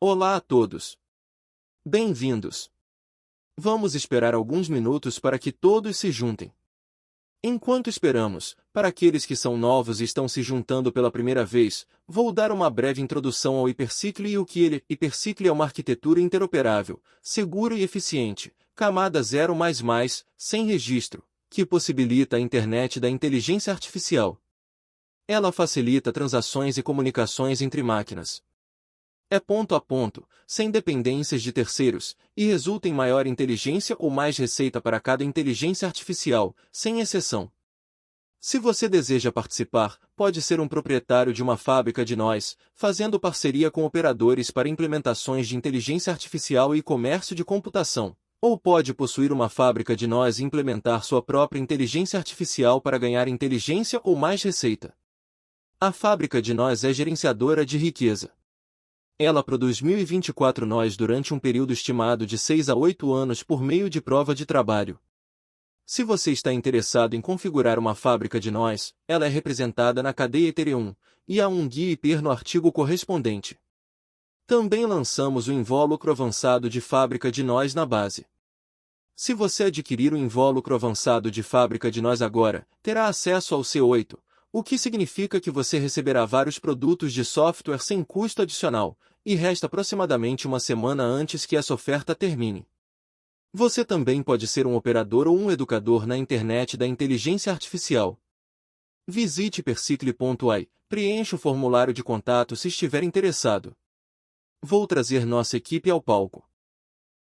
Olá a todos. Bem-vindos. Vamos esperar alguns minutos para que todos se juntem. Enquanto esperamos, para aqueles que são novos e estão se juntando pela primeira vez, vou dar uma breve introdução ao Hypercycle e o que ele. Hypercycle é uma arquitetura interoperável, segura e eficiente, camada 0++, sem registro, que possibilita a internet da inteligência artificial. Ela facilita transações e comunicações entre máquinas. É ponto a ponto, sem dependências de terceiros, e resulta em maior inteligência ou mais receita para cada inteligência artificial, sem exceção. Se você deseja participar, pode ser um proprietário de uma fábrica de nós, fazendo parceria com operadores para implementações de inteligência artificial e comércio de computação. Ou pode possuir uma fábrica de nós e implementar sua própria inteligência artificial para ganhar inteligência ou mais receita. A fábrica de nós é gerenciadora de riqueza. Ela produz 1024 nós durante um período estimado de 6 a 8 anos por meio de prova de trabalho. Se você está interessado em configurar uma fábrica de nós, ela é representada na cadeia Ethereum, e há um guia IP no artigo correspondente. Também lançamos o invólucro avançado de fábrica de nós na base. Se você adquirir o invólucro avançado de fábrica de nós agora, terá acesso ao C8, o que significa que você receberá vários produtos de software sem custo adicional, e resta aproximadamente uma semana antes que essa oferta termine. Você também pode ser um operador ou um educador na internet da inteligência artificial. Visite Hypercycle.ai, preencha o formulário de contato se estiver interessado. Vou trazer nossa equipe ao palco.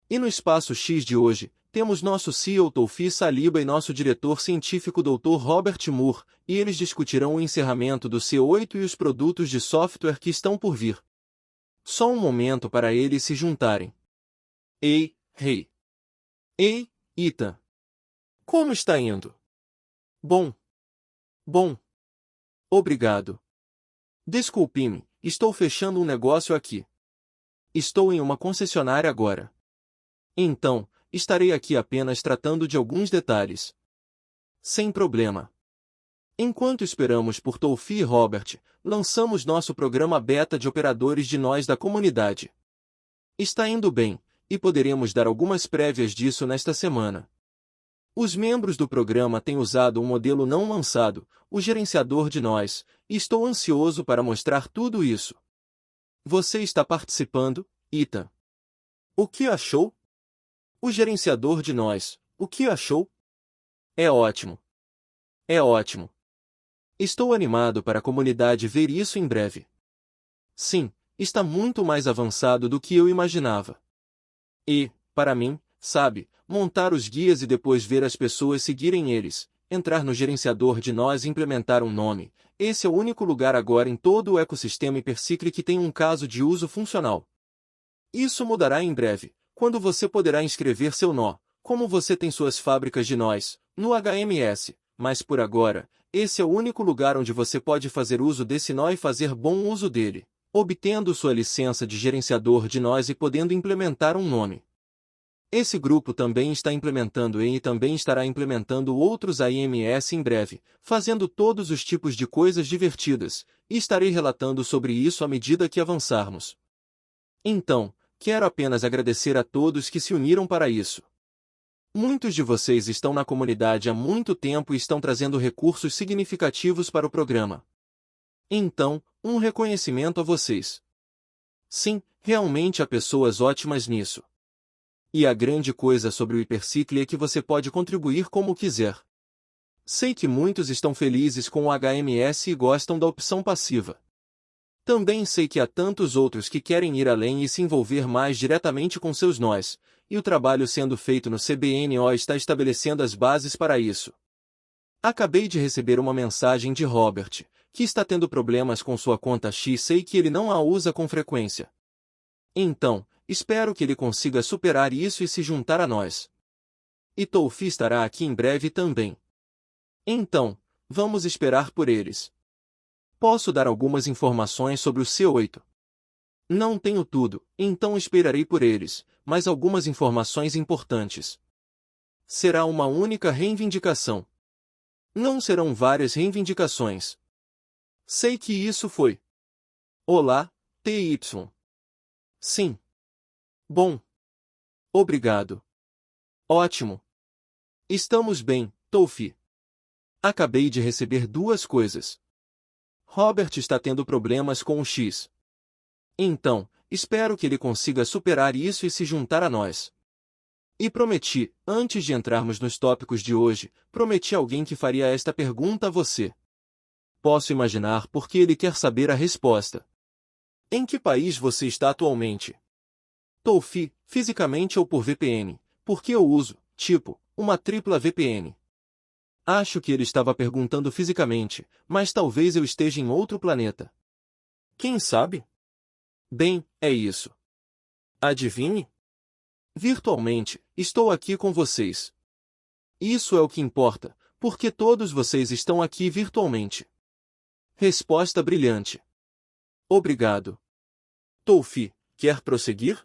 E no Espaço X de hoje, temos nosso CEO Tawfiq Saliba e nosso diretor científico Dr. Robert Moore, e eles discutirão o encerramento do C8 e os produtos de software que estão por vir. Só um momento para eles se juntarem. Ei, hey. Ei, Ethan. Como está indo? Bom. Bom. Obrigado. Desculpe-me, estou fechando um negócio aqui. Estou em uma concessionária agora. Então, estarei aqui apenas tratando de alguns detalhes. Sem problema. Enquanto esperamos por Tawfiq e Robert, lançamos nosso programa beta de operadores de nós da comunidade. Está indo bem, e poderemos dar algumas prévias disso nesta semana. Os membros do programa têm usado um modelo não lançado, o gerenciador de nós, e estou ansioso para mostrar tudo isso. Você está participando, Ethan? O que achou? O gerenciador de nós, o que achou? É ótimo. É ótimo. Estou animado para a comunidade ver isso em breve. Sim, está muito mais avançado do que eu imaginava. E, para mim, sabe, montar os guias e depois ver as pessoas seguirem eles, entrar no gerenciador de nós e implementar um nome, esse é o único lugar agora em todo o ecossistema Hypercycle que tem um caso de uso funcional. Isso mudará em breve, quando você poderá inscrever seu nó, como você tem suas fábricas de nós, no HMS, mas por agora, esse é o único lugar onde você pode fazer uso desse nó e fazer bom uso dele, obtendo sua licença de gerenciador de nós e podendo implementar um nome. Esse grupo também está implementando e também estará implementando outros AMS em breve, fazendo todos os tipos de coisas divertidas, e estarei relatando sobre isso à medida que avançarmos. Então, quero apenas agradecer a todos que se uniram para isso. Muitos de vocês estão na comunidade há muito tempo e estão trazendo recursos significativos para o programa. Então, um reconhecimento a vocês. Sim, realmente há pessoas ótimas nisso. E a grande coisa sobre o Hypercycle é que você pode contribuir como quiser. Sei que muitos estão felizes com o HMS e gostam da opção passiva. Também sei que há tantos outros que querem ir além e se envolver mais diretamente com seus nós, e o trabalho sendo feito no CBNO está estabelecendo as bases para isso. Acabei de receber uma mensagem de Robert, que está tendo problemas com sua conta X e sei que ele não a usa com frequência. Então, espero que ele consiga superar isso e se juntar a nós. E Tawfiq estará aqui em breve também. Então, vamos esperar por eles. Posso dar algumas informações sobre o C8. Não tenho tudo, então esperarei por eles, mas algumas informações importantes. Será uma única reivindicação. Não serão várias reivindicações. Sei que isso foi. Olá, TY. Sim. Bom. Obrigado. Ótimo. Estamos bem, Tolfi. Acabei de receber duas coisas. Robert está tendo problemas com o X. Então, espero que ele consiga superar isso e se juntar a nós. E prometi, antes de entrarmos nos tópicos de hoje, prometi a alguém que faria esta pergunta a você. Posso imaginar por que ele quer saber a resposta. Em que país você está atualmente? Tolfi, fisicamente ou por VPN, porque eu uso, tipo, uma tripla VPN. Acho que ele estava perguntando fisicamente, mas talvez eu esteja em outro planeta. Quem sabe? Bem, é isso. Adivinhe? Virtualmente, estou aqui com vocês. Isso é o que importa, porque todos vocês estão aqui virtualmente. Resposta brilhante. Obrigado. Tolfi, quer prosseguir?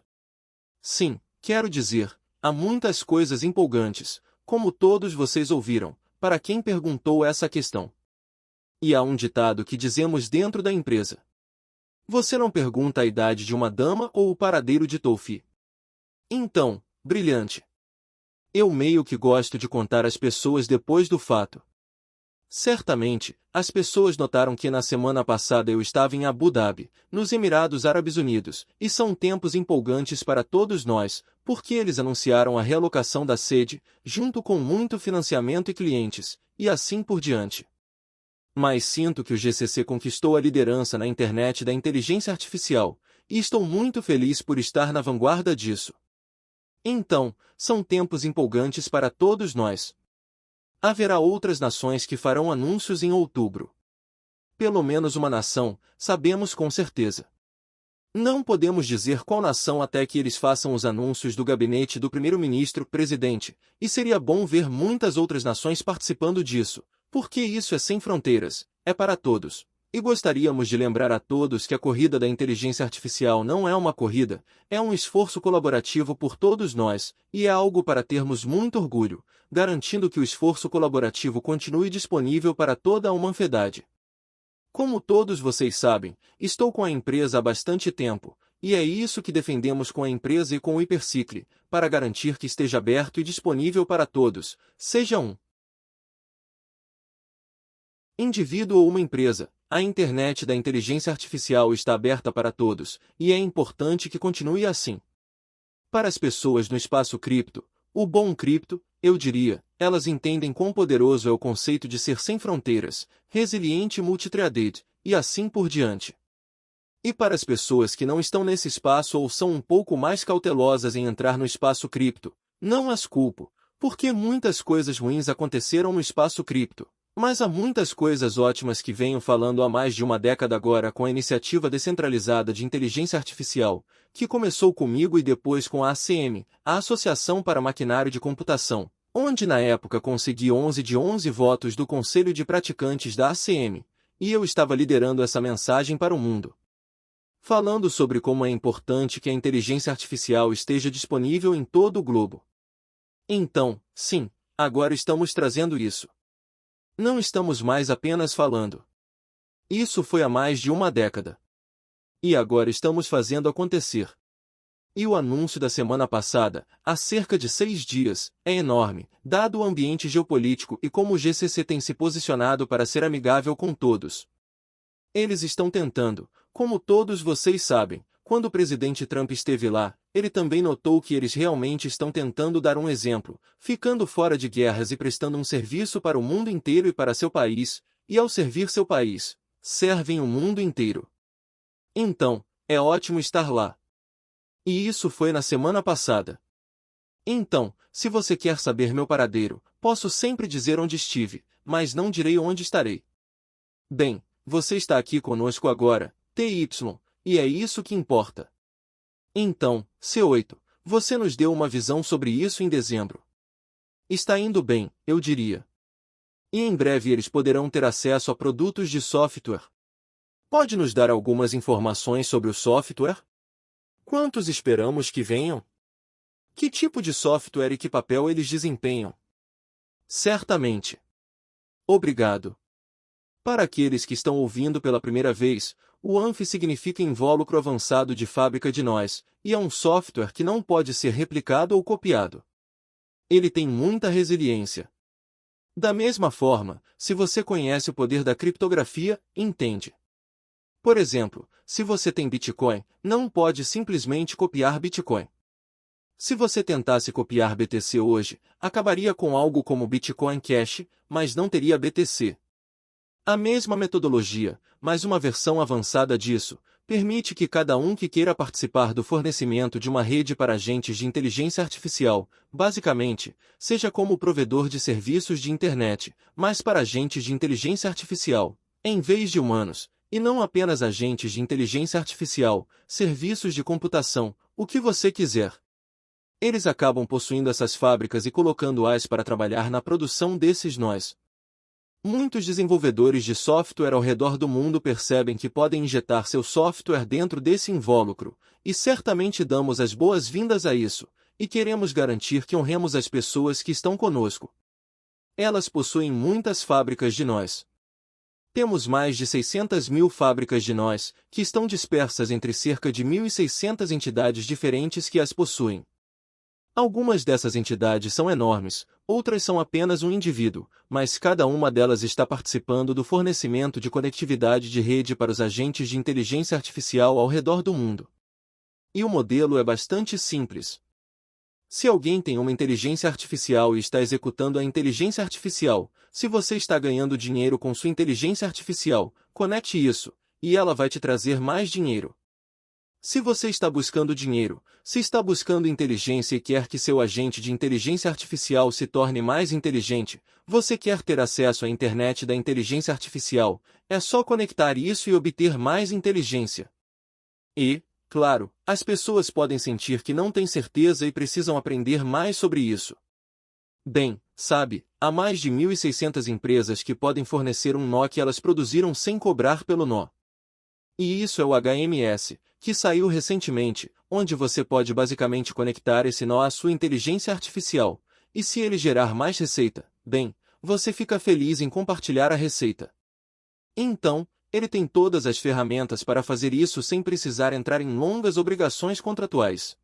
Sim, quero dizer, há muitas coisas empolgantes, como todos vocês ouviram, para quem perguntou essa questão. E há um ditado que dizemos dentro da empresa. Você não pergunta a idade de uma dama ou o paradeiro de Tolfi. Então, brilhante. Eu meio que gosto de contar às pessoas depois do fato. Certamente, as pessoas notaram que na semana passada eu estava em Abu Dhabi, nos Emirados Árabes Unidos, e são tempos empolgantes para todos nós, porque eles anunciaram a realocação da sede, junto com muito financiamento e clientes, e assim por diante. Mas sinto que o GCC conquistou a liderança na internet da inteligência artificial, e estou muito feliz por estar na vanguarda disso. Então, são tempos empolgantes para todos nós. Haverá outras nações que farão anúncios em outubro. Pelo menos uma nação, sabemos com certeza. Não podemos dizer qual nação até que eles façam os anúncios do gabinete do primeiro-ministro-presidente, e seria bom ver muitas outras nações participando disso, porque isso é sem fronteiras, é para todos. E gostaríamos de lembrar a todos que a corrida da inteligência artificial não é uma corrida, é um esforço colaborativo por todos nós, e é algo para termos muito orgulho, garantindo que o esforço colaborativo continue disponível para toda a humanidade. Como todos vocês sabem, estou com a empresa há bastante tempo, e é isso que defendemos com a empresa e com o Hypercycle, para garantir que esteja aberto e disponível para todos, seja um indivíduo ou uma empresa. A internet da inteligência artificial está aberta para todos, e é importante que continue assim. Para as pessoas no espaço cripto, o bom cripto, eu diria, elas entendem quão poderoso é o conceito de ser sem fronteiras, resiliente e multithreaded, e assim por diante. E para as pessoas que não estão nesse espaço ou são um pouco mais cautelosas em entrar no espaço cripto, não as culpo, porque muitas coisas ruins aconteceram no espaço cripto. Mas há muitas coisas ótimas que venho falando há mais de uma década agora com a iniciativa descentralizada de inteligência artificial, que começou comigo e depois com a ACM, a Associação para Maquinário de Computação, onde na época consegui 11 de 11 votos do Conselho de Praticantes da ACM, e eu estava liderando essa mensagem para o mundo. Falando sobre como é importante que a inteligência artificial esteja disponível em todo o globo. Então, sim, agora estamos trazendo isso. Não estamos mais apenas falando. Isso foi há mais de uma década. E agora estamos fazendo acontecer. E o anúncio da semana passada, há cerca de 6 dias, é enorme, dado o ambiente geopolítico e como o GCC tem se posicionado para ser amigável com todos. Eles estão tentando, como todos vocês sabem, quando o presidente Trump esteve lá, ele também notou que eles realmente estão tentando dar um exemplo, ficando fora de guerras e prestando um serviço para o mundo inteiro e para seu país, e ao servir seu país, servem o mundo inteiro. Então, é ótimo estar lá. E isso foi na semana passada. Então, se você quer saber meu paradeiro, posso sempre dizer onde estive, mas não direi onde estarei. Bem, você está aqui conosco agora, TY, e é isso que importa. Então, C8, você nos deu uma visão sobre isso em dezembro. Está indo bem, eu diria. E em breve eles poderão ter acesso a produtos de software. Pode nos dar algumas informações sobre o software? Quantos esperamos que venham? Que tipo de software e que papel eles desempenham? Certamente. Obrigado. Para aqueles que estão ouvindo pela primeira vez, O ANF significa Invólucro Avançado de Fábrica de Nós, e é um software que não pode ser replicado ou copiado. Ele tem muita resiliência. Da mesma forma, se você conhece o poder da criptografia, entende. Por exemplo, se você tem Bitcoin, não pode simplesmente copiar Bitcoin. Se você tentasse copiar BTC hoje, acabaria com algo como Bitcoin Cash, mas não teria BTC. A mesma metodologia, mas uma versão avançada disso, permite que cada um que queira participar do fornecimento de uma rede para agentes de inteligência artificial, basicamente, seja como provedor de serviços de internet, mas para agentes de inteligência artificial, em vez de humanos, e não apenas agentes de inteligência artificial, serviços de computação, o que você quiser. Eles acabam possuindo essas fábricas e colocando-as para trabalhar na produção desses nós. Muitos desenvolvedores de software ao redor do mundo percebem que podem injetar seu software dentro desse invólucro, e certamente damos as boas-vindas a isso, e queremos garantir que honremos as pessoas que estão conosco. Elas possuem muitas fábricas de nós. Temos mais de 600 mil fábricas de nós, que estão dispersas entre cerca de 1.600 entidades diferentes que as possuem. Algumas dessas entidades são enormes, outras são apenas um indivíduo, mas cada uma delas está participando do fornecimento de conectividade de rede para os agentes de inteligência artificial ao redor do mundo. E o modelo é bastante simples. Se alguém tem uma inteligência artificial e está executando a inteligência artificial, se você está ganhando dinheiro com sua inteligência artificial, conecte isso, e ela vai te trazer mais dinheiro. Se você está buscando dinheiro, se está buscando inteligência e quer que seu agente de inteligência artificial se torne mais inteligente, você quer ter acesso à internet da inteligência artificial, é só conectar isso e obter mais inteligência. E, claro, as pessoas podem sentir que não têm certeza e precisam aprender mais sobre isso. Bem, sabe, há mais de 1.600 empresas que podem fornecer um nó que elas produziram sem cobrar pelo nó. E isso é o HMS, que saiu recentemente, onde você pode basicamente conectar esse nó à sua inteligência artificial, e se ele gerar mais receita, bem, você fica feliz em compartilhar a receita. Então, ele tem todas as ferramentas para fazer isso sem precisar entrar em longas obrigações contratuais.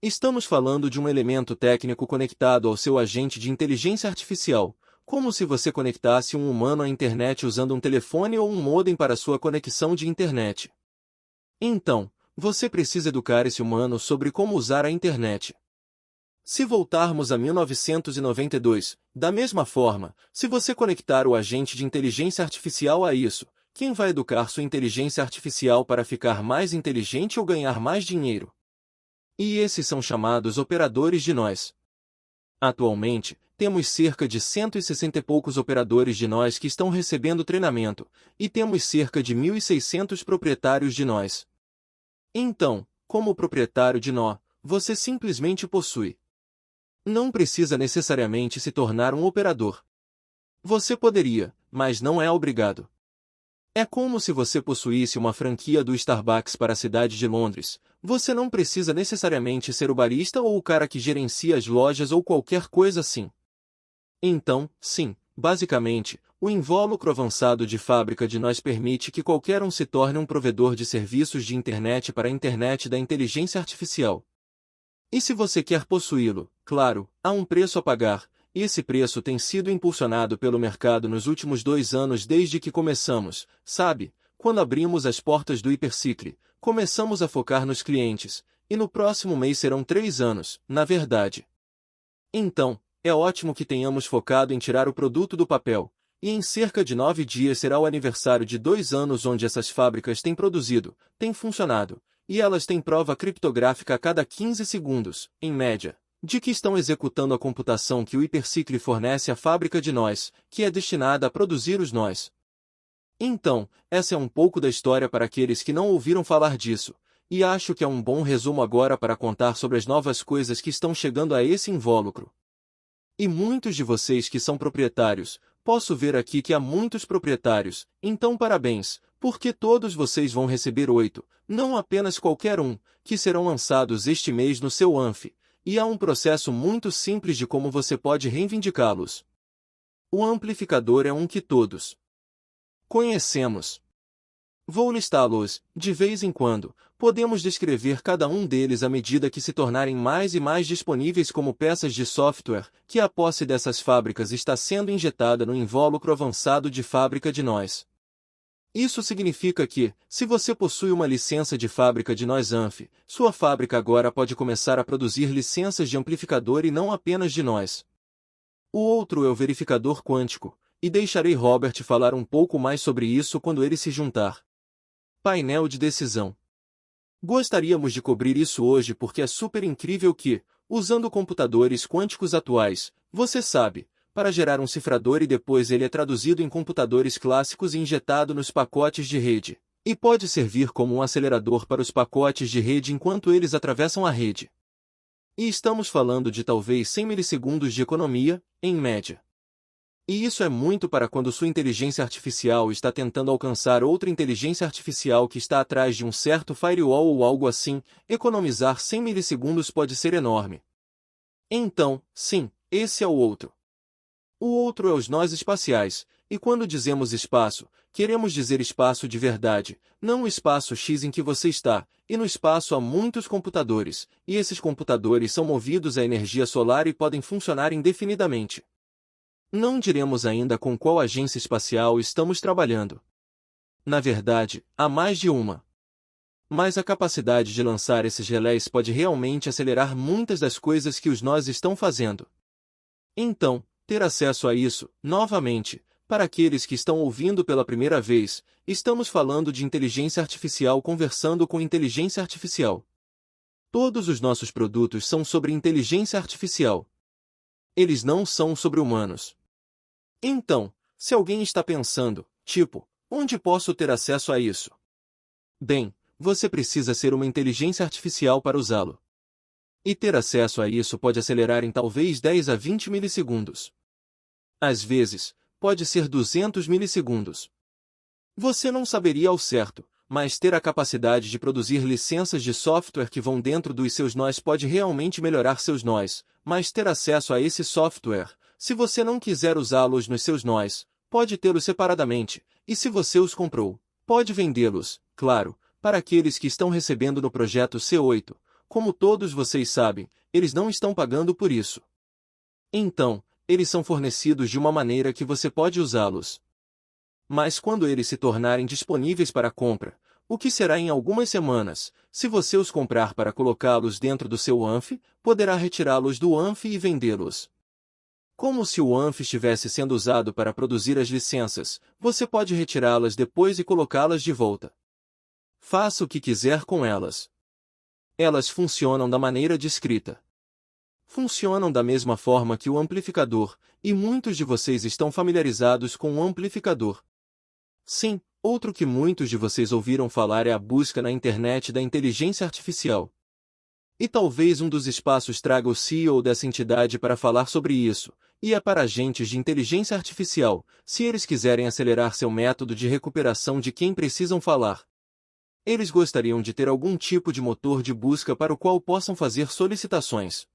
Estamos falando de um elemento técnico conectado ao seu agente de inteligência artificial, como se você conectasse um humano à internet usando um telefone ou um modem para sua conexão de internet. Então, você precisa educar esse humano sobre como usar a internet. Se voltarmos a 1992, da mesma forma, se você conectar o agente de inteligência artificial a isso, quem vai educar sua inteligência artificial para ficar mais inteligente ou ganhar mais dinheiro? E esses são chamados operadores de nós. Atualmente, temos cerca de 160 e poucos operadores de nós que estão recebendo treinamento, e temos cerca de 1.600 proprietários de nós. Então, como proprietário de nó, você simplesmente possui. Não precisa necessariamente se tornar um operador. Você poderia, mas não é obrigado. É como se você possuísse uma franquia do Starbucks para a cidade de Londres. Você não precisa necessariamente ser o barista ou o cara que gerencia as lojas ou qualquer coisa assim. Então, sim, basicamente, o invólucro avançado de fábrica de nós permite que qualquer um se torne um provedor de serviços de internet para a internet da inteligência artificial. E se você quer possuí-lo, claro, há um preço a pagar, e esse preço tem sido impulsionado pelo mercado nos últimos 2 anos desde que começamos, sabe, quando abrimos as portas do Hypercycle, começamos a focar nos clientes, e no próximo mês serão 3 anos, na verdade. Então, é ótimo que tenhamos focado em tirar o produto do papel, e em cerca de 9 dias será o aniversário de 2 anos onde essas fábricas têm produzido, têm funcionado, e elas têm prova criptográfica a cada 15 segundos, em média, de que estão executando a computação que o Hypercycle fornece à fábrica de nós, que é destinada a produzir os nós. Então, essa é um pouco da história para aqueles que não ouviram falar disso, e acho que é um bom resumo agora para contar sobre as novas coisas que estão chegando a esse invólucro. E muitos de vocês que são proprietários, posso ver aqui que há muitos proprietários, então parabéns, porque todos vocês vão receber 8, não apenas qualquer um, que serão lançados este mês no seu ANF, e há um processo muito simples de como você pode reivindicá-los. O amplificador é um que todos conhecemos. Vou listá-los, de vez em quando. Podemos descrever cada um deles à medida que se tornarem mais e mais disponíveis como peças de software, que a posse dessas fábricas está sendo injetada no invólucro avançado de fábrica de nós. Isso significa que, se você possui uma licença de fábrica de nós ANF, sua fábrica agora pode começar a produzir licenças de amplificador e não apenas de nós. O outro é o verificador quântico, e deixarei Robert falar um pouco mais sobre isso quando ele se juntar. Painel de decisão. Gostaríamos de cobrir isso hoje porque é super incrível que, usando computadores quânticos atuais, você sabe, para gerar um cifrador e depois ele é traduzido em computadores clássicos e injetado nos pacotes de rede, e pode servir como um acelerador para os pacotes de rede enquanto eles atravessam a rede. E estamos falando de talvez 100 milissegundos de economia, em média. E isso é muito para quando sua inteligência artificial está tentando alcançar outra inteligência artificial que está atrás de um certo firewall ou algo assim, economizar 100 milissegundos pode ser enorme. Então, sim, esse é o outro. O outro é os nós espaciais, e quando dizemos espaço, queremos dizer espaço de verdade, não o espaço X em que você está, e no espaço há muitos computadores, e esses computadores são movidos à energia solar e podem funcionar indefinidamente. Não diremos ainda com qual agência espacial estamos trabalhando. Na verdade, há mais de uma. Mas a capacidade de lançar esses relés pode realmente acelerar muitas das coisas que os nós estão fazendo. Então, ter acesso a isso, novamente, para aqueles que estão ouvindo pela primeira vez, estamos falando de inteligência artificial conversando com inteligência artificial. Todos os nossos produtos são sobre inteligência artificial. Eles não são sobre humanos. Então, se alguém está pensando, tipo, onde posso ter acesso a isso? Bem, você precisa ser uma inteligência artificial para usá-lo. E ter acesso a isso pode acelerar em talvez 10 a 20 milissegundos. Às vezes, pode ser 200 milissegundos. Você não saberia ao certo, mas ter a capacidade de produzir licenças de software que vão dentro dos seus nós pode realmente melhorar seus nós, mas ter acesso a esse software, se você não quiser usá-los nos seus nós, pode tê-los separadamente, e se você os comprou, pode vendê-los, claro, para aqueles que estão recebendo no projeto C8. Como todos vocês sabem, eles não estão pagando por isso. Então, eles são fornecidos de uma maneira que você pode usá-los. Mas quando eles se tornarem disponíveis para compra, o que será em algumas semanas, se você os comprar para colocá-los dentro do seu ANF, poderá retirá-los do ANF e vendê-los. Como se o ANF estivesse sendo usado para produzir as licenças, você pode retirá-las depois e colocá-las de volta. Faça o que quiser com elas. Elas funcionam da maneira descrita. Funcionam da mesma forma que o amplificador, e muitos de vocês estão familiarizados com o amplificador. Sim, outro que muitos de vocês ouviram falar é a busca na internet da inteligência artificial. E talvez um dos espaços traga o CEO dessa entidade para falar sobre isso, e é para agentes de inteligência artificial, se eles quiserem acelerar seu método de recuperação de quem precisam falar. Eles gostariam de ter algum tipo de motor de busca para o qual possam fazer solicitações.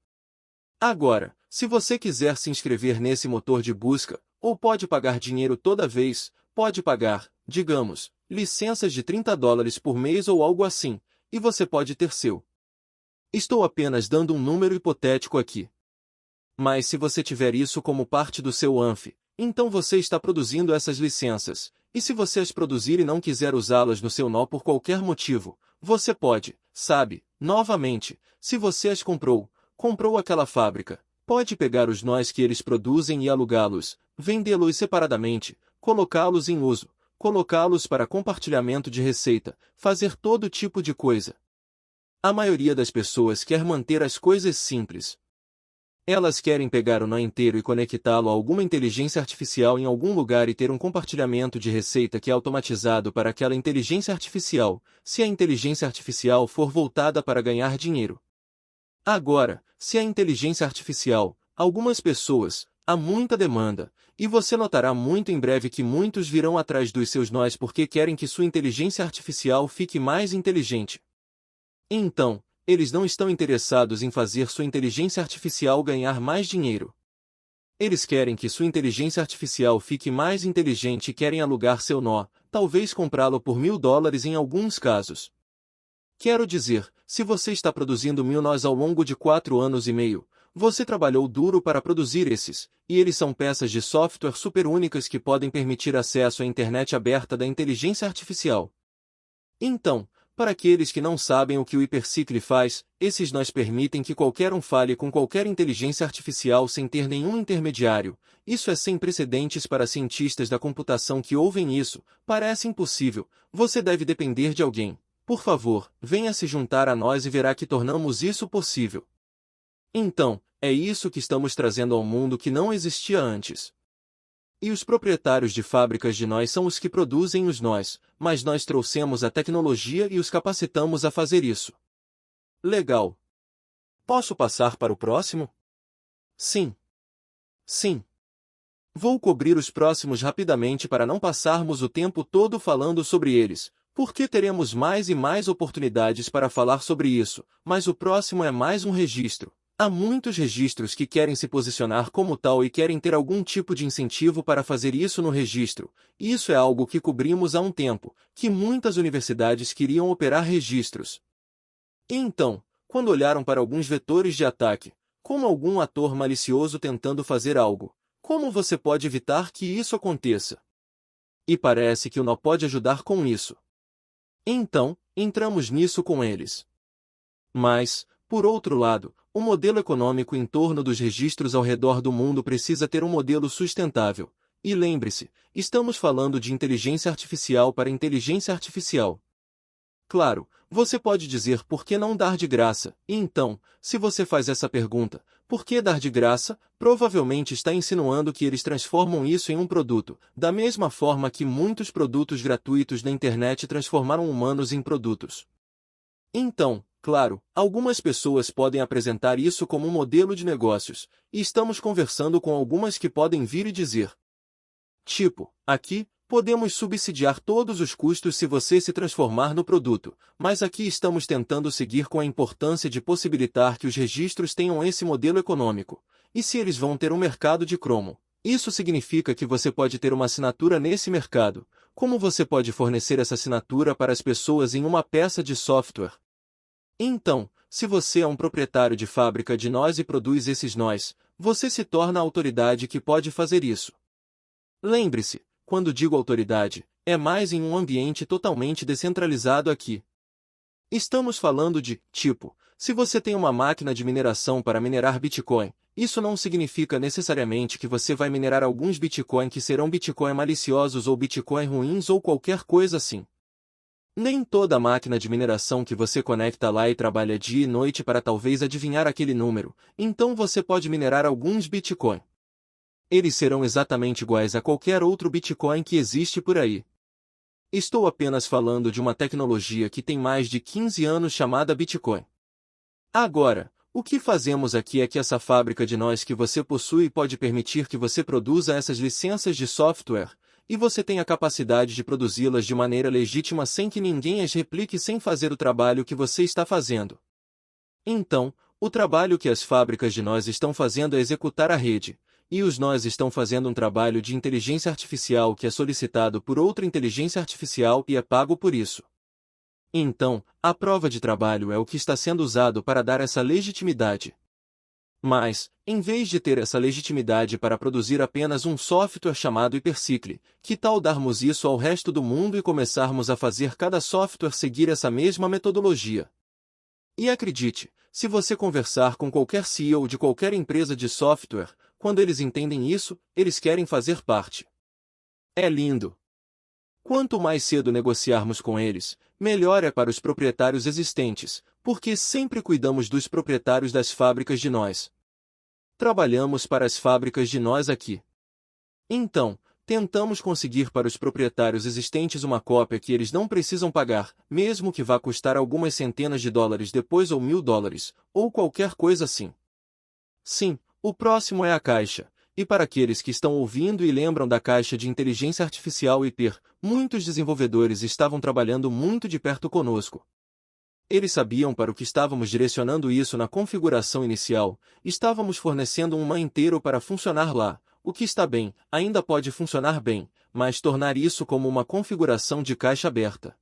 Agora, se você quiser se inscrever nesse motor de busca, ou pode pagar dinheiro toda vez, pode pagar, digamos, licenças de $30 por mês ou algo assim, e você pode ter seu. Estou apenas dando um número hipotético aqui. Mas se você tiver isso como parte do seu ANF, então você está produzindo essas licenças, e se você as produzir e não quiser usá-las no seu nó por qualquer motivo, você pode, sabe, novamente, se você as comprou aquela fábrica, pode pegar os nós que eles produzem e alugá-los, vendê-los separadamente, colocá-los em uso, colocá-los para compartilhamento de receita, fazer todo tipo de coisa. A maioria das pessoas quer manter as coisas simples. Elas querem pegar o nó inteiro e conectá-lo a alguma inteligência artificial em algum lugar e ter um compartilhamento de receita que é automatizado para aquela inteligência artificial, se a inteligência artificial for voltada para ganhar dinheiro. Agora, se a inteligência artificial, algumas pessoas, há muita demanda, e você notará muito em breve que muitos virão atrás dos seus nós porque querem que sua inteligência artificial fique mais inteligente. Então, eles não estão interessados em fazer sua inteligência artificial ganhar mais dinheiro. Eles querem que sua inteligência artificial fique mais inteligente e querem alugar seu nó, talvez comprá-lo por $1.000 em alguns casos. Quero dizer, se você está produzindo 1.000 nós ao longo de 4 anos e meio, você trabalhou duro para produzir esses, e eles são peças de software super únicas que podem permitir acesso à internet aberta da inteligência artificial. Então, para aqueles que não sabem o que o Hypercycle faz, esses nós permitem que qualquer um fale com qualquer inteligência artificial sem ter nenhum intermediário. Isso é sem precedentes para cientistas da computação que ouvem isso. Parece impossível, você deve depender de alguém. Por favor, venha se juntar a nós e verá que tornamos isso possível. Então, é isso que estamos trazendo ao mundo que não existia antes. E os proprietários de fábricas de nós são os que produzem os nós, mas nós trouxemos a tecnologia e os capacitamos a fazer isso. Legal. Posso passar para o próximo? Sim. Sim. Vou cobrir os próximos rapidamente para não passarmos o tempo todo falando sobre eles, porque teremos mais e mais oportunidades para falar sobre isso, mas o próximo é mais um registro. Há muitos registros que querem se posicionar como tal e querem ter algum tipo de incentivo para fazer isso no registro. Isso é algo que cobrimos há um tempo, que muitas universidades queriam operar registros. E então, quando olharam para alguns vetores de ataque, como algum ator malicioso tentando fazer algo, como você pode evitar que isso aconteça? E parece que o nó pode ajudar com isso. Então, entramos nisso com eles. Mas, por outro lado, o modelo econômico em torno dos registros ao redor do mundo precisa ter um modelo sustentável. E lembre-se, estamos falando de inteligência artificial para inteligência artificial. Claro, você pode dizer por que não dar de graça, e então, se você faz essa pergunta, por que dar de graça, provavelmente está insinuando que eles transformam isso em um produto, da mesma forma que muitos produtos gratuitos na internet transformaram humanos em produtos. Então, claro, algumas pessoas podem apresentar isso como um modelo de negócios, e estamos conversando com algumas que podem vir e dizer: tipo, aqui, podemos subsidiar todos os custos se você se transformar no produto, mas aqui estamos tentando seguir com a importância de possibilitar que os registros tenham esse modelo econômico. E se eles vão ter um mercado de cromo? Isso significa que você pode ter uma assinatura nesse mercado. Como você pode fornecer essa assinatura para as pessoas em uma peça de software? Então, se você é um proprietário de fábrica de nós e produz esses nós, você se torna a autoridade que pode fazer isso. Lembre-se, quando digo autoridade, é mais em um ambiente totalmente descentralizado aqui. Estamos falando de, tipo, se você tem uma máquina de mineração para minerar Bitcoin, isso não significa necessariamente que você vai minerar alguns Bitcoin que serão Bitcoin maliciosos ou Bitcoin ruins ou qualquer coisa assim. Nem toda máquina de mineração que você conecta lá e trabalha dia e noite para talvez adivinhar aquele número, então você pode minerar alguns Bitcoin. Eles serão exatamente iguais a qualquer outro Bitcoin que existe por aí. Estou apenas falando de uma tecnologia que tem mais de 15 anos chamada Bitcoin. Agora, o que fazemos aqui é que essa fábrica de nós que você possui pode permitir que você produza essas licenças de software, e você tem a capacidade de produzi-las de maneira legítima sem que ninguém as replique sem fazer o trabalho que você está fazendo. Então, o trabalho que as fábricas de nós estão fazendo é executar a rede, e os nós estão fazendo um trabalho de inteligência artificial que é solicitado por outra inteligência artificial e é pago por isso. Então, a prova de trabalho é o que está sendo usado para dar essa legitimidade. Mas, em vez de ter essa legitimidade para produzir apenas um software chamado Hypercycle, que tal darmos isso ao resto do mundo e começarmos a fazer cada software seguir essa mesma metodologia? E acredite, se você conversar com qualquer CEO de qualquer empresa de software, quando eles entendem isso, eles querem fazer parte. É lindo. Quanto mais cedo negociarmos com eles, melhor é para os proprietários existentes, porque sempre cuidamos dos proprietários das fábricas de nós. Trabalhamos para as fábricas de nós aqui. Então, tentamos conseguir para os proprietários existentes uma cópia que eles não precisam pagar, mesmo que vá custar algumas centenas de dólares depois ou $1.000, ou qualquer coisa assim. Sim, o próximo é a caixa. E para aqueles que estão ouvindo e lembram da caixa de inteligência artificial Hyper, muitos desenvolvedores estavam trabalhando muito de perto conosco. Eles sabiam para o que estávamos direcionando isso na configuração inicial, estávamos fornecendo um MAN inteiro para funcionar lá, o que está bem, ainda pode funcionar bem, mas tornar isso como uma configuração de caixa aberta.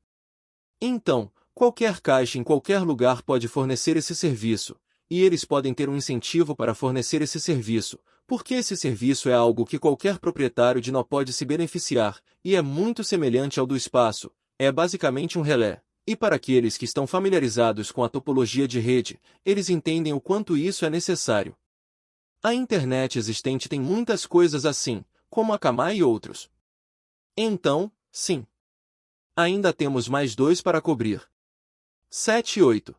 Então, qualquer caixa em qualquer lugar pode fornecer esse serviço, e eles podem ter um incentivo para fornecer esse serviço, porque esse serviço é algo que qualquer proprietário de nó pode se beneficiar, e é muito semelhante ao do espaço, é basicamente um relé. E para aqueles que estão familiarizados com a topologia de rede, eles entendem o quanto isso é necessário. A internet existente tem muitas coisas assim, como a Kama e outros. Então, sim. Ainda temos mais 2 para cobrir. 7 e 8.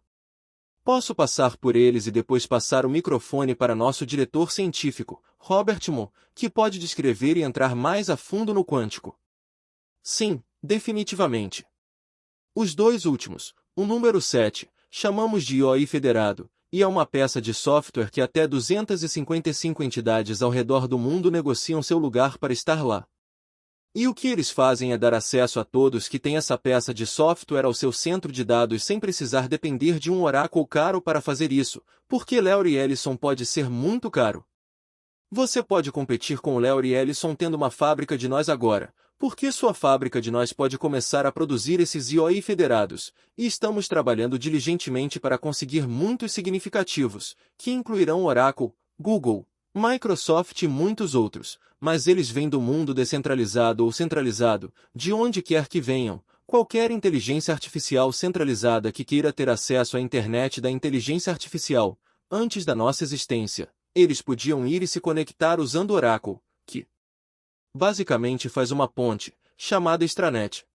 Posso passar por eles e depois passar o microfone para nosso diretor científico, Robert Moore, que pode descrever e entrar mais a fundo no quântico. Sim, definitivamente. Os 2 últimos, o número 7, chamamos de IoI federado, e é uma peça de software que até 255 entidades ao redor do mundo negociam seu lugar para estar lá. E o que eles fazem é dar acesso a todos que têm essa peça de software ao seu centro de dados sem precisar depender de um oráculo caro para fazer isso, porque Larry Ellison pode ser muito caro. Você pode competir com o Larry Ellison tendo uma fábrica de nós agora, porque sua fábrica de nós pode começar a produzir esses IoI federados, e estamos trabalhando diligentemente para conseguir muitos significativos, que incluirão Oracle, Google, Microsoft e muitos outros, mas eles vêm do mundo descentralizado ou centralizado, de onde quer que venham, qualquer inteligência artificial centralizada que queira ter acesso à internet da inteligência artificial, antes da nossa existência, eles podiam ir e se conectar usando Oracle, que basicamente faz uma ponte, chamada extranet.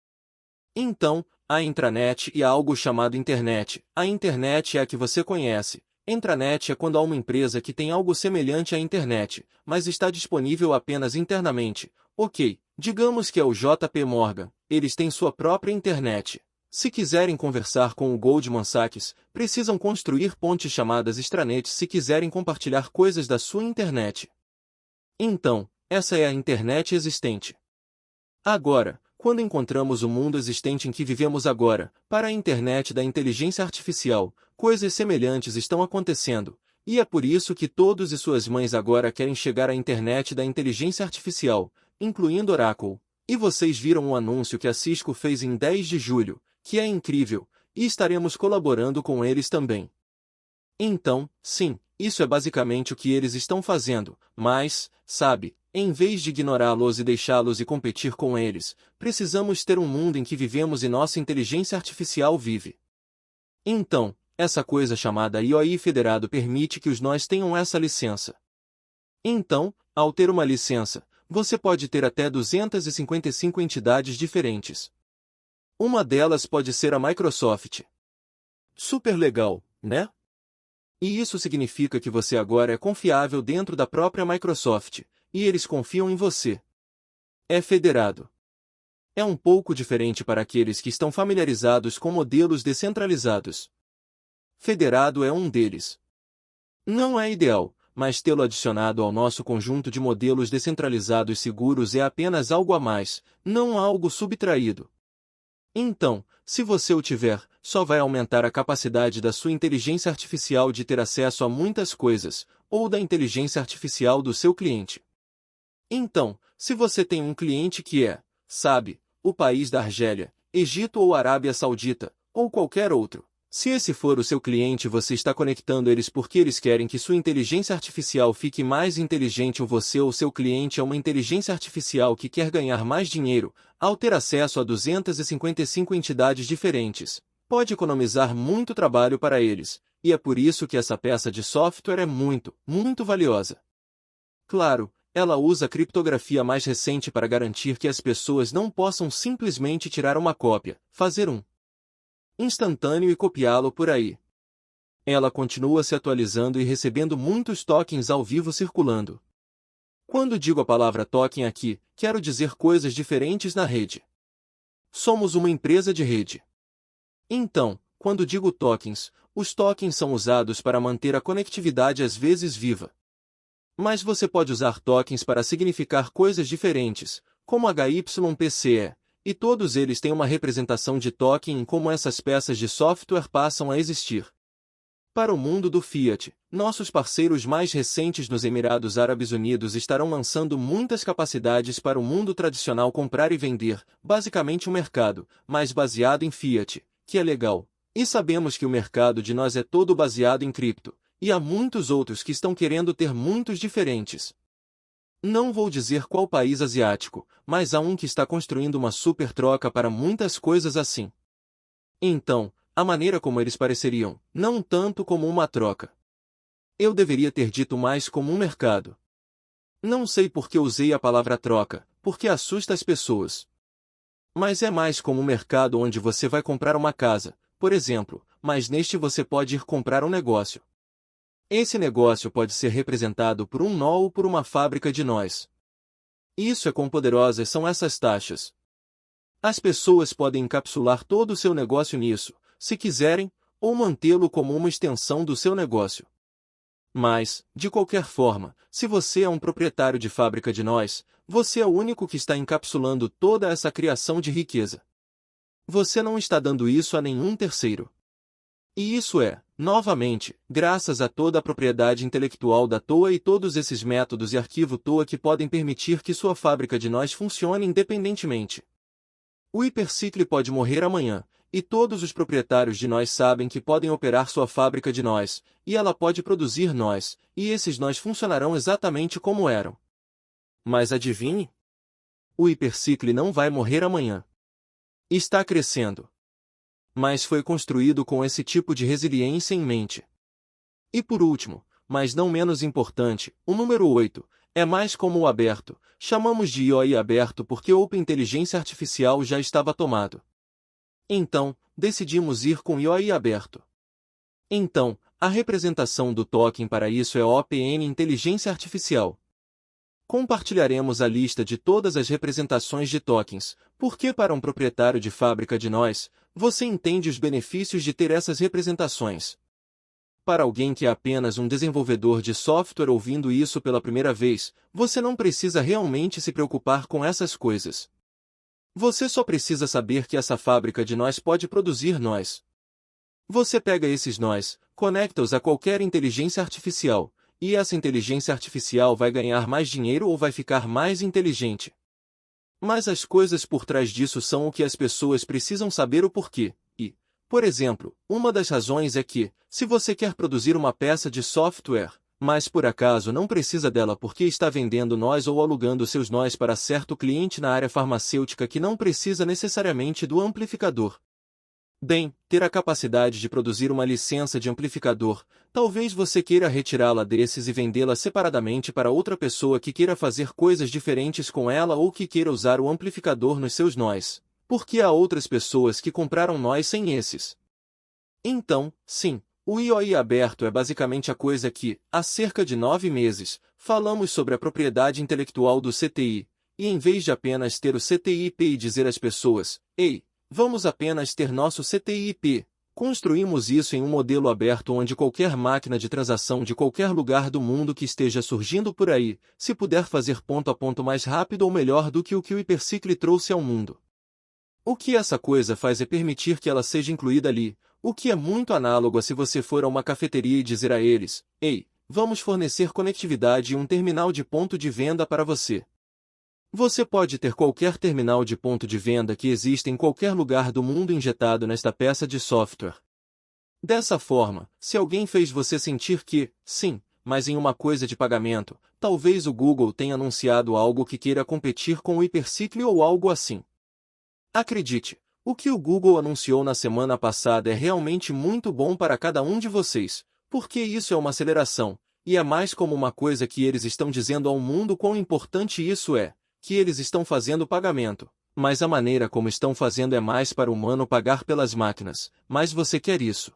Então, há intranet e há algo chamado internet. A internet é a que você conhece. Intranet é quando há uma empresa que tem algo semelhante à internet, mas está disponível apenas internamente. Ok, digamos que é o JP Morgan, eles têm sua própria internet. Se quiserem conversar com o Goldman Sachs, precisam construir pontes chamadas extranets se quiserem compartilhar coisas da sua internet. Então, essa é a internet existente. Agora, quando encontramos o mundo existente em que vivemos agora, para a internet da inteligência artificial, coisas semelhantes estão acontecendo, e é por isso que todos e suas mães agora querem chegar à internet da inteligência artificial, incluindo Oracle. E vocês viram um anúncio que a Cisco fez em 10 de julho, que é incrível, e estaremos colaborando com eles também. Então, sim, isso é basicamente o que eles estão fazendo, mas, sabe, em vez de ignorá-los e deixá-los e competir com eles, precisamos ter um mundo em que vivemos e nossa inteligência artificial vive. Então, essa coisa chamada IoI federado permite que os nós tenham essa licença. Então, ao ter uma licença, você pode ter até 255 entidades diferentes. Uma delas pode ser a Microsoft. Super legal, né? E isso significa que você agora é confiável dentro da própria Microsoft, e eles confiam em você. É federado. É um pouco diferente para aqueles que estão familiarizados com modelos descentralizados. Federado é um deles. Não é ideal, mas tê-lo adicionado ao nosso conjunto de modelos descentralizados seguros é apenas algo a mais, não algo subtraído. Então, se você o tiver, só vai aumentar a capacidade da sua inteligência artificial de ter acesso a muitas coisas, ou da inteligência artificial do seu cliente. Então, se você tem um cliente que é, sabe, o país da Argélia, Egito ou Arábia Saudita, ou qualquer outro, se esse for o seu cliente, você está conectando eles porque eles querem que sua inteligência artificial fique mais inteligente ou você ou seu cliente é uma inteligência artificial que quer ganhar mais dinheiro, ao ter acesso a 255 entidades diferentes, pode economizar muito trabalho para eles, e é por isso que essa peça de software é muito, muito valiosa. Claro, ela usa a criptografia mais recente para garantir que as pessoas não possam simplesmente tirar uma cópia, fazer um instantâneo e copiá-lo por aí. Ela continua se atualizando e recebendo muitos tokens ao vivo circulando. Quando digo a palavra token aqui, quero dizer coisas diferentes na rede. Somos uma empresa de rede. Então, quando digo tokens, os tokens são usados para manter a conectividade às vezes viva. Mas você pode usar tokens para significar coisas diferentes, como HYPCE, e todos eles têm uma representação de token em como essas peças de software passam a existir. Para o mundo do Fiat, nossos parceiros mais recentes nos Emirados Árabes Unidos estarão lançando muitas capacidades para o mundo tradicional comprar e vender, basicamente um mercado, mas baseado em Fiat, que é legal. E sabemos que o mercado de nós é todo baseado em cripto, e há muitos outros que estão querendo ter muitos diferentes. Não vou dizer qual país asiático, mas há um que está construindo uma super troca para muitas coisas assim. Então, a maneira como eles pareceriam, não tanto como uma troca. Eu deveria ter dito mais como um mercado. Não sei por que usei a palavra troca, porque assusta as pessoas. Mas é mais como um mercado onde você vai comprar uma casa, por exemplo, mas neste você pode ir comprar um negócio. Esse negócio pode ser representado por um nó ou por uma fábrica de nós. Isso é quão poderosas são essas taxas. As pessoas podem encapsular todo o seu negócio nisso, se quiserem, ou mantê-lo como uma extensão do seu negócio. Mas, de qualquer forma, se você é um proprietário de fábrica de nós, você é o único que está encapsulando toda essa criação de riqueza. Você não está dando isso a nenhum terceiro. E isso é, novamente, graças a toda a propriedade intelectual da TOA e todos esses métodos e arquivo TOA que podem permitir que sua fábrica de nós funcione independentemente. O Hypercycle pode morrer amanhã, e todos os proprietários de nós sabem que podem operar sua fábrica de nós, e ela pode produzir nós, e esses nós funcionarão exatamente como eram. Mas adivinhe? O Hypercycle não vai morrer amanhã. Está crescendo. Mas foi construído com esse tipo de resiliência em mente. E por último, mas não menos importante, o número 8, é mais como o aberto. Chamamos de IOI aberto porque Open Inteligência Artificial já estava tomado. Então, decidimos ir com IOI aberto. Então, a representação do token para isso é OPN Inteligência Artificial. Compartilharemos a lista de todas as representações de tokens, porque para um proprietário de fábrica de nós, você entende os benefícios de ter essas representações. Para alguém que é apenas um desenvolvedor de software ouvindo isso pela primeira vez, você não precisa realmente se preocupar com essas coisas. Você só precisa saber que essa fábrica de nós pode produzir nós. Você pega esses nós, conecta-os a qualquer inteligência artificial, e essa inteligência artificial vai ganhar mais dinheiro ou vai ficar mais inteligente. Mas as coisas por trás disso são o que as pessoas precisam saber o porquê. E, por exemplo, uma das razões é que, se você quer produzir uma peça de software, mas por acaso não precisa dela porque está vendendo nós ou alugando seus nós para certo cliente na área farmacêutica que não precisa necessariamente do amplificador. Bem, ter a capacidade de produzir uma licença de amplificador, talvez você queira retirá-la desses e vendê-la separadamente para outra pessoa que queira fazer coisas diferentes com ela ou que queira usar o amplificador nos seus nós, porque há outras pessoas que compraram nós sem esses. Então, sim, o IOI aberto é basicamente a coisa que, há cerca de 9 meses, falamos sobre a propriedade intelectual do CTI, e em vez de apenas ter o CTI-IP e dizer às pessoas, ei, vamos apenas ter nosso CTI-IP. Construímos isso em um modelo aberto onde qualquer máquina de transação de qualquer lugar do mundo que esteja surgindo por aí, se puder fazer ponto a ponto mais rápido ou melhor do que o Hypercycle trouxe ao mundo. O que essa coisa faz é permitir que ela seja incluída ali, o que é muito análogo a se você for a uma cafeteria e dizer a eles, ei, vamos fornecer conectividade e um terminal de ponto de venda para você. Você pode ter qualquer terminal de ponto de venda que exista em qualquer lugar do mundo injetado nesta peça de software. Dessa forma, se alguém fez você sentir que, sim, mas em uma coisa de pagamento, talvez o Google tenha anunciado algo que queira competir com o Hypercycle ou algo assim. Acredite, o que o Google anunciou na semana passada é realmente muito bom para cada um de vocês, porque isso é uma aceleração, e é mais como uma coisa que eles estão dizendo ao mundo quão importante isso é. Que eles estão fazendo pagamento, mas a maneira como estão fazendo é mais para o humano pagar pelas máquinas, mas você quer isso.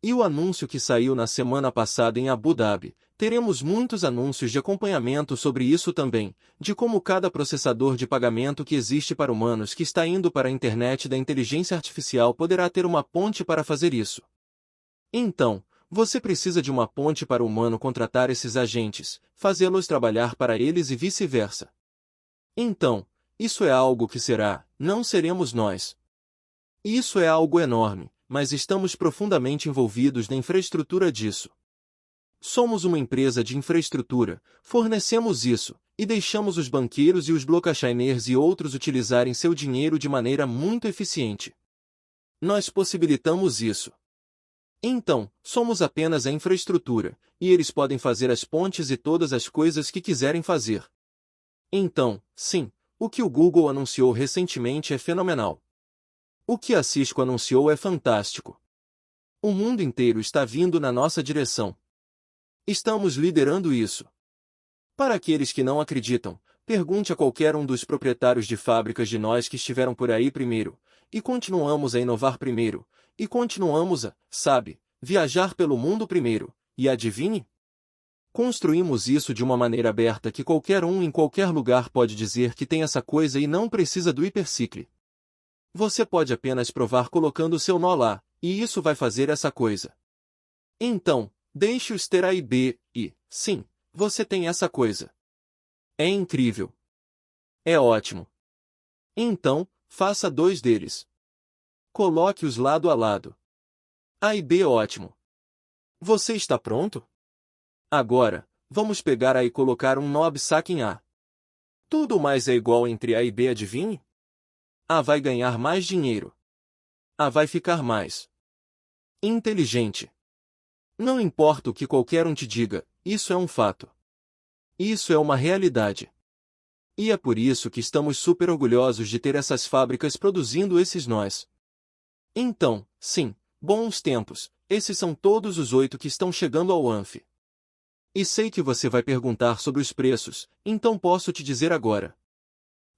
E o anúncio que saiu na semana passada em Abu Dhabi, teremos muitos anúncios de acompanhamento sobre isso também, de como cada processador de pagamento que existe para humanos que está indo para a internet da inteligência artificial poderá ter uma ponte para fazer isso. Então, você precisa de uma ponte para o humano contratar esses agentes, fazê-los trabalhar para eles e vice-versa. Então, isso é algo que será, não seremos nós. Isso é algo enorme, mas estamos profundamente envolvidos na infraestrutura disso. Somos uma empresa de infraestrutura, fornecemos isso, e deixamos os banqueiros e os blockchainers e outros utilizarem seu dinheiro de maneira muito eficiente. Nós possibilitamos isso. Então, somos apenas a infraestrutura, e eles podem fazer as pontes e todas as coisas que quiserem fazer. Então, sim, o que o Google anunciou recentemente é fenomenal. O que a Cisco anunciou é fantástico. O mundo inteiro está vindo na nossa direção. Estamos liderando isso. Para aqueles que não acreditam, pergunte a qualquer um dos proprietários de fábricas de nós que estiveram por aí primeiro, e continuamos a inovar primeiro, e continuamos a, sabe, viajar pelo mundo primeiro, e adivinhe? Construímos isso de uma maneira aberta que qualquer um em qualquer lugar pode dizer que tem essa coisa e não precisa do hipercicle. Você pode apenas provar colocando o seu nó lá, e isso vai fazer essa coisa. Então, deixe-os ter A e B, e, sim, você tem essa coisa. É incrível. É ótimo. Então, faça 2 deles. Coloque-os lado a lado. A e B ótimo. Você está pronto? Agora, vamos pegar A e colocar um knob saque em A. Tudo mais é igual entre A e B, adivinhe? A vai ganhar mais dinheiro. A vai ficar mais inteligente. Não importa o que qualquer um te diga, isso é um fato. Isso é uma realidade. E é por isso que estamos super orgulhosos de ter essas fábricas produzindo esses nós. Então, sim, bons tempos, esses são todos os 8 que estão chegando ao ANF. E sei que você vai perguntar sobre os preços, então posso te dizer agora.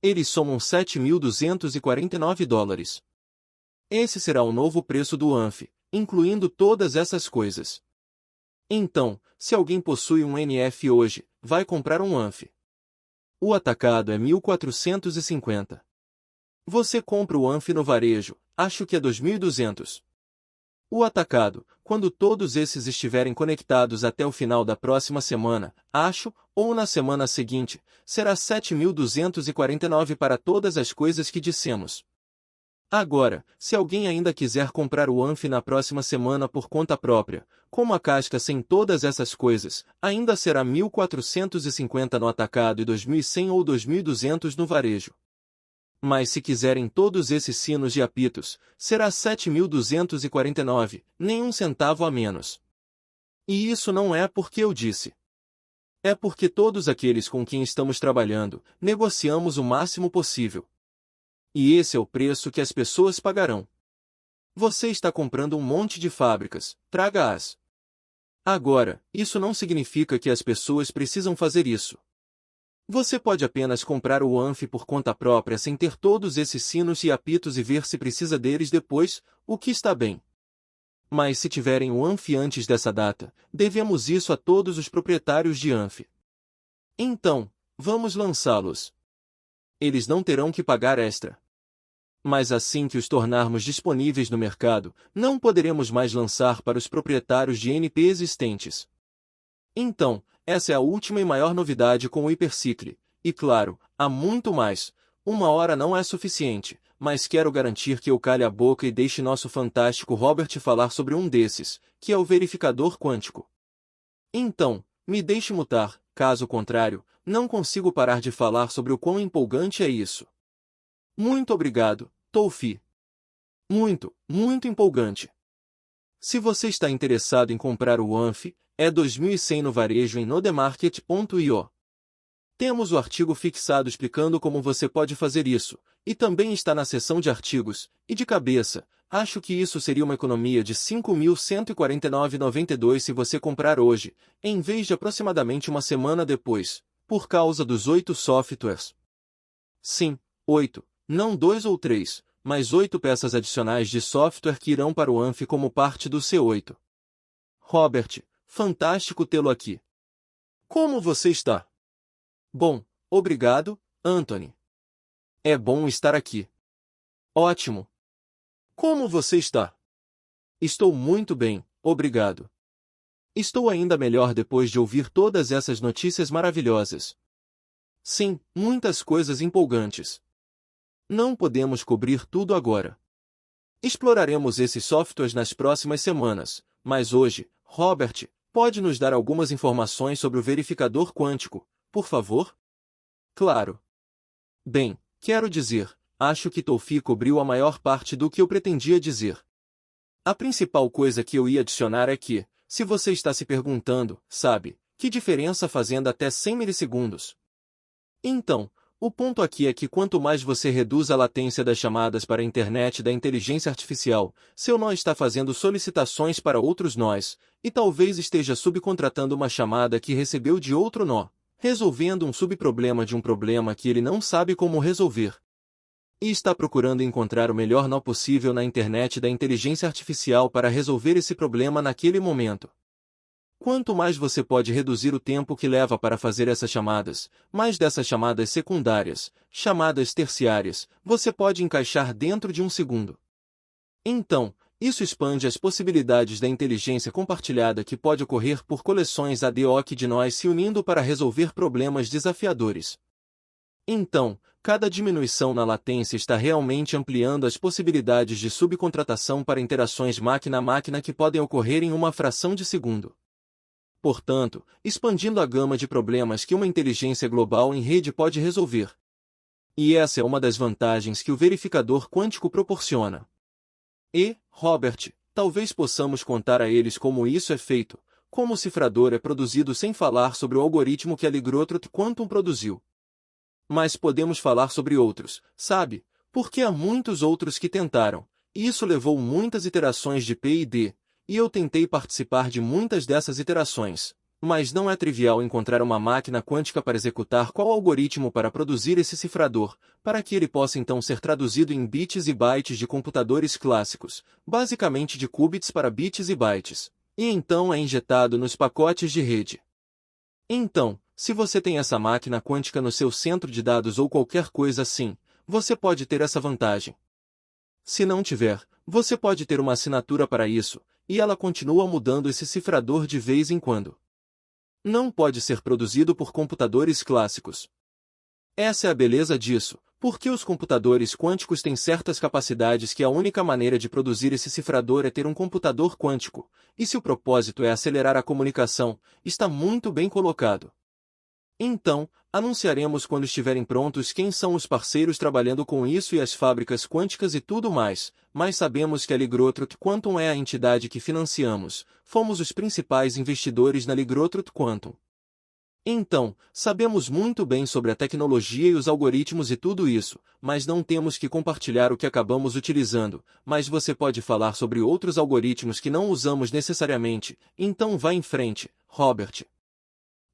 Eles somam $7.249. Esse será o novo preço do ANF, incluindo todas essas coisas. Então, se alguém possui um NF hoje, vai comprar um ANF. O atacado é 1.450. Você compra o ANF no varejo, acho que é 2.200. O atacado, quando todos esses estiverem conectados até o final da próxima semana, acho, ou na semana seguinte, será 7.249 para todas as coisas que dissemos. Agora, se alguém ainda quiser comprar o ANF na próxima semana por conta própria, com uma casca sem todas essas coisas, ainda será 1.450 no atacado e 2.100 ou 2.200 no varejo. Mas se quiserem todos esses sinos e apitos, será 7.249, nem um centavo a menos. E isso não é porque eu disse. É porque todos aqueles com quem estamos trabalhando, negociamos o máximo possível. E esse é o preço que as pessoas pagarão. Você está comprando um monte de fábricas, traga-as. Agora, isso não significa que as pessoas precisam fazer isso. Você pode apenas comprar o ANF por conta própria sem ter todos esses sinos e apitos e ver se precisa deles depois, o que está bem. Mas se tiverem o ANF antes dessa data, devemos isso a todos os proprietários de ANF. Então, vamos lançá-los. Eles não terão que pagar extra. Mas assim que os tornarmos disponíveis no mercado, não poderemos mais lançar para os proprietários de NP existentes. Então, essa é a última e maior novidade com o Hypercycle, e claro, há muito mais. 1 hora não é suficiente, mas quero garantir que eu cale a boca e deixe nosso fantástico Robert falar sobre um desses, que é o verificador quântico. Então, me deixe mutar, caso contrário, não consigo parar de falar sobre o quão empolgante é isso. Muito obrigado, Toufi. Muito, muito empolgante. Se você está interessado em comprar o ANF, é 2.100 no varejo em nodemarket.io. Temos o artigo fixado explicando como você pode fazer isso, e também está na seção de artigos, e de cabeça, acho que isso seria uma economia de 5.149,92 se você comprar hoje, em vez de aproximadamente uma semana depois, por causa dos 8 softwares. Sim, 8. Não 2 ou 3, mas 8 peças adicionais de software que irão para o ANF como parte do C8. Robert, fantástico tê-lo aqui. Como você está? Bom, obrigado, Anthony. É bom estar aqui. Ótimo. Como você está? Estou muito bem, obrigado. Estou ainda melhor depois de ouvir todas essas notícias maravilhosas. Sim, muitas coisas empolgantes. Não podemos cobrir tudo agora. Exploraremos esses softwares nas próximas semanas, mas hoje, Robert, pode nos dar algumas informações sobre o verificador quântico, por favor? Claro. Bem, quero dizer, acho que Tofi cobriu a maior parte do que eu pretendia dizer. A principal coisa que eu ia adicionar é que, se você está se perguntando, sabe, que diferença fazendo até 100 milissegundos? Então, o ponto aqui é que quanto mais você reduz a latência das chamadas para a internet da inteligência artificial, seu nó está fazendo solicitações para outros nós, e talvez esteja subcontratando uma chamada que recebeu de outro nó, resolvendo um subproblema de um problema que ele não sabe como resolver. E está procurando encontrar o melhor nó possível na internet da inteligência artificial para resolver esse problema naquele momento. Quanto mais você pode reduzir o tempo que leva para fazer essas chamadas, mais dessas chamadas secundárias, chamadas terciárias, você pode encaixar dentro de um segundo. Então, isso expande as possibilidades da inteligência compartilhada que pode ocorrer por coleções ad hoc de nós se unindo para resolver problemas desafiadores. Então, cada diminuição na latência está realmente ampliando as possibilidades de subcontratação para interações máquina-máquina que podem ocorrer em uma fração de segundo. Portanto, expandindo a gama de problemas que uma inteligência global em rede pode resolver. E essa é uma das vantagens que o verificador quântico proporciona. E, Robert, talvez possamos contar a eles como isso é feito, como o cifrador é produzido sem falar sobre o algoritmo que a Allegro-Trot Quantum produziu. Mas podemos falar sobre outros, sabe? Porque há muitos outros que tentaram, e isso levou muitas iterações de P&D, e eu tentei participar de muitas dessas iterações, mas não é trivial encontrar uma máquina quântica para executar qual algoritmo para produzir esse cifrador, para que ele possa então ser traduzido em bits e bytes de computadores clássicos, basicamente de qubits para bits e bytes, e então é injetado nos pacotes de rede. Então, se você tem essa máquina quântica no seu centro de dados ou qualquer coisa assim, você pode ter essa vantagem. Se não tiver, você pode ter uma assinatura para isso, e ela continua mudando esse cifrador de vez em quando. Não pode ser produzido por computadores clássicos. Essa é a beleza disso, porque os computadores quânticos têm certas capacidades que a única maneira de produzir esse cifrador é ter um computador quântico, e se o propósito é acelerar a comunicação, está muito bem colocado. Então, anunciaremos quando estiverem prontos quem são os parceiros trabalhando com isso e as fábricas quânticas e tudo mais, mas sabemos que a Allegro-Trot Quantum é a entidade que financiamos, fomos os principais investidores na Allegro-Trot Quantum. Então, sabemos muito bem sobre a tecnologia e os algoritmos e tudo isso, mas não temos que compartilhar o que acabamos utilizando, mas você pode falar sobre outros algoritmos que não usamos necessariamente, então vá em frente, Robert.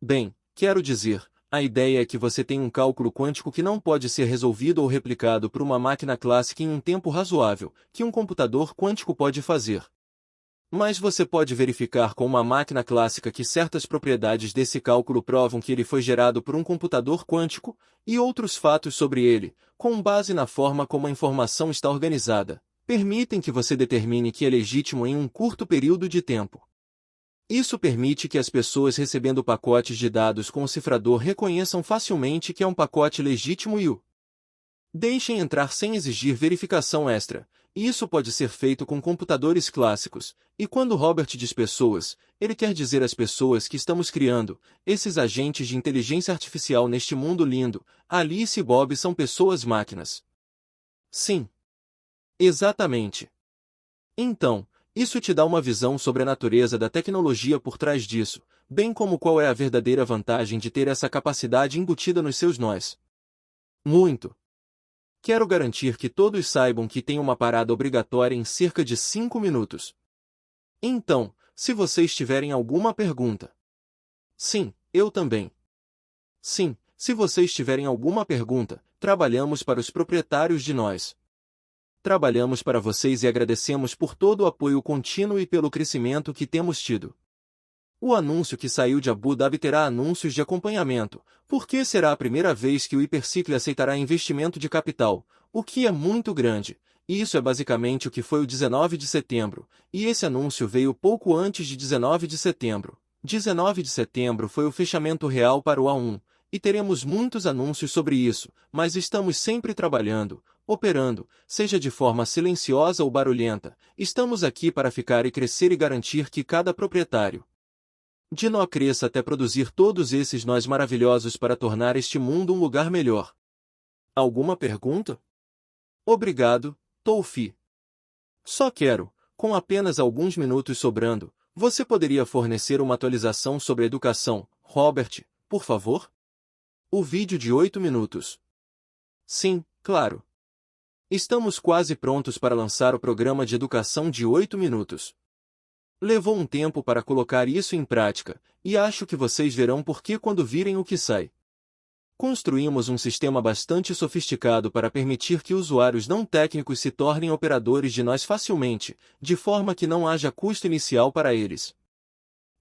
Bem, quero dizer, a ideia é que você tem um cálculo quântico que não pode ser resolvido ou replicado por uma máquina clássica em um tempo razoável, que um computador quântico pode fazer. Mas você pode verificar com uma máquina clássica que certas propriedades desse cálculo provam que ele foi gerado por um computador quântico, e outros fatos sobre ele, com base na forma como a informação está organizada, permitem que você determine que é legítimo em um curto período de tempo. Isso permite que as pessoas recebendo pacotes de dados com o cifrador reconheçam facilmente que é um pacote legítimo e o deixem entrar sem exigir verificação extra. Isso pode ser feito com computadores clássicos, e quando Robert diz pessoas, ele quer dizer as pessoas que estamos criando, esses agentes de inteligência artificial neste mundo lindo. Alice e Bob são pessoas-máquinas. Sim. Exatamente. Então, isso te dá uma visão sobre a natureza da tecnologia por trás disso, bem como qual é a verdadeira vantagem de ter essa capacidade embutida nos seus nós. Muito. Quero garantir que todos saibam que tem uma parada obrigatória em cerca de 5 minutos. Então, se vocês tiverem alguma pergunta. Sim, eu também. Sim, se vocês tiverem alguma pergunta, trabalhamos para os proprietários de nós. Trabalhamos para vocês e agradecemos por todo o apoio contínuo e pelo crescimento que temos tido. O anúncio que saiu de Abu Dhabi terá anúncios de acompanhamento, porque será a primeira vez que o Hypercycle aceitará investimento de capital, o que é muito grande, e isso é basicamente o que foi o 19 de setembro, e esse anúncio veio pouco antes de 19 de setembro. 19 de setembro foi o fechamento real para o A1, e teremos muitos anúncios sobre isso, mas estamos sempre trabalhando, operando, seja de forma silenciosa ou barulhenta, estamos aqui para ficar e crescer e garantir que cada proprietário de nó cresça até produzir todos esses nós maravilhosos para tornar este mundo um lugar melhor. Alguma pergunta? Obrigado, Toufi. Só quero, com apenas alguns minutos sobrando, você poderia fornecer uma atualização sobre a educação, Robert, por favor? O vídeo de 8 minutos. Sim, claro. Estamos quase prontos para lançar o programa de educação de 8 minutos. Levou um tempo para colocar isso em prática, e acho que vocês verão por que quando virem o que sai. Construímos um sistema bastante sofisticado para permitir que usuários não técnicos se tornem operadores de nós facilmente, de forma que não haja custo inicial para eles.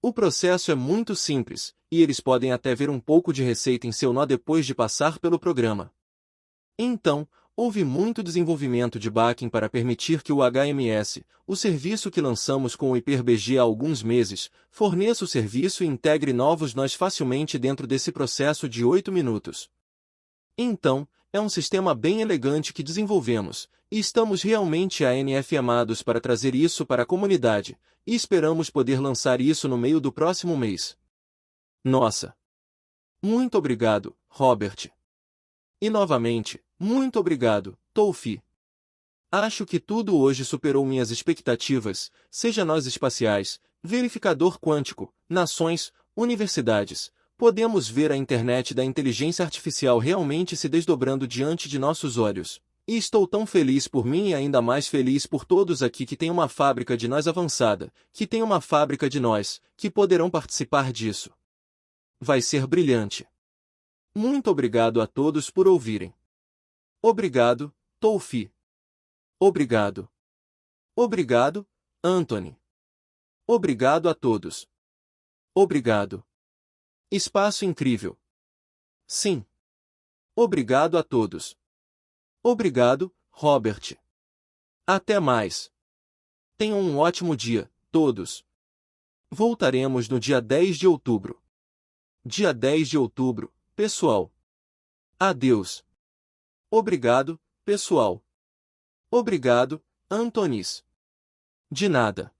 O processo é muito simples, e eles podem até ver um pouco de receita em seu nó depois de passar pelo programa. Então, houve muito desenvolvimento de backing para permitir que o HMS, o serviço que lançamos com o HyperBG há alguns meses, forneça o serviço e integre novos nós facilmente dentro desse processo de 8 minutos. Então, é um sistema bem elegante que desenvolvemos, e estamos realmente amados para trazer isso para a comunidade, e esperamos poder lançar isso no meio do próximo mês. Nossa! Muito obrigado, Robert. E novamente, muito obrigado, Toufi. Acho que tudo hoje superou minhas expectativas, seja nós espaciais, verificador quântico, nações, universidades. Podemos ver a internet da inteligência artificial realmente se desdobrando diante de nossos olhos. E estou tão feliz por mim e ainda mais feliz por todos aqui que têm uma fábrica de nós avançada, que tem uma fábrica de nós, que poderão participar disso. Vai ser brilhante. Muito obrigado a todos por ouvirem. Obrigado, Toufi. Obrigado. Obrigado, Anthony. Obrigado a todos. Obrigado. Espaço incrível. Sim. Obrigado a todos. Obrigado, Robert. Até mais. Tenham um ótimo dia, todos. Voltaremos no dia 10 de outubro. Dia 10 de outubro, pessoal. Adeus. Obrigado, pessoal. Obrigado, Antonis. De nada.